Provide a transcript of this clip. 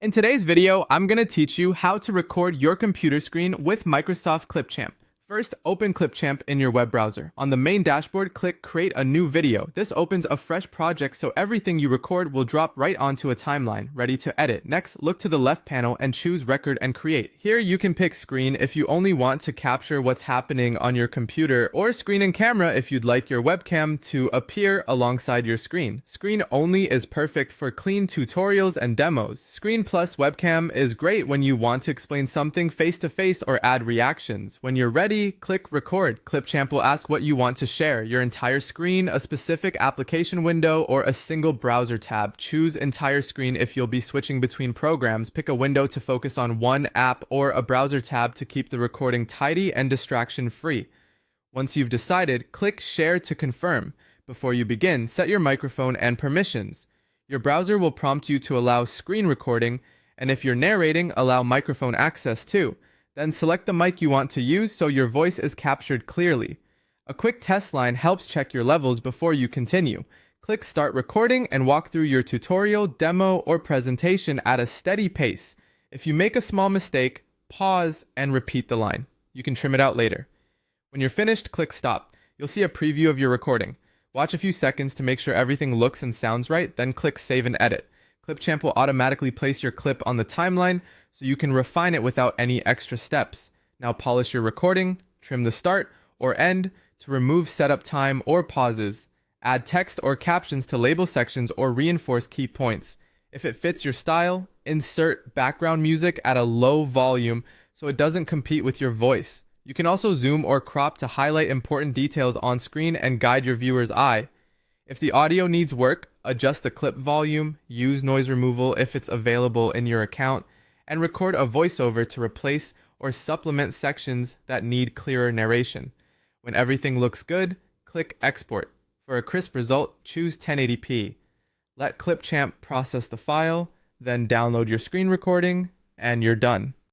In today's video, I'm going to teach you how to record your computer screen with Microsoft Clipchamp. First, open Clipchamp in your web browser. On the main dashboard, click Create a New Video. This opens a fresh project so everything you record will drop right onto a timeline, ready to edit. Next, look to the left panel and choose Record and Create. Here, you can pick Screen if you only want to capture what's happening on your computer, or Screen and Camera if you'd like your webcam to appear alongside your screen. Screen Only is perfect for clean tutorials and demos. Screen plus Webcam is great when you want to explain something face-to-face or add reactions. When you're ready, click Record. Clipchamp will ask what you want to share, your entire screen, a specific application window, or a single browser tab. Choose entire screen if you'll be switching between programs. Pick a window to focus on one app or a browser tab to keep the recording tidy and distraction-free. Once you've decided, click Share to confirm. Before you begin, set your microphone and permissions. Your browser will prompt you to allow screen recording, and if you're narrating, allow microphone access too. Then select the mic you want to use so your voice is captured clearly. A quick test line helps check your levels before you continue. Click Start Recording and walk through your tutorial, demo, or presentation at a steady pace. If you make a small mistake, pause and repeat the line. You can trim it out later. When you're finished, click Stop. You'll see a preview of your recording. Watch a few seconds to make sure everything looks and sounds right, then click Save and Edit. Clipchamp will automatically place your clip on the timeline so you can refine it without any extra steps. Now polish your recording, trim the start or end to remove setup time or pauses. Add text or captions to label sections or reinforce key points. If it fits your style, insert background music at a low volume so it doesn't compete with your voice. You can also zoom or crop to highlight important details on screen and guide your viewer's eye. If the audio needs work, adjust the clip volume, use noise removal if it's available in your account, and record a voiceover to replace or supplement sections that need clearer narration. When everything looks good, click Export. For a crisp result, choose 1080p. Let Clipchamp process the file, then download your screen recording, and you're done.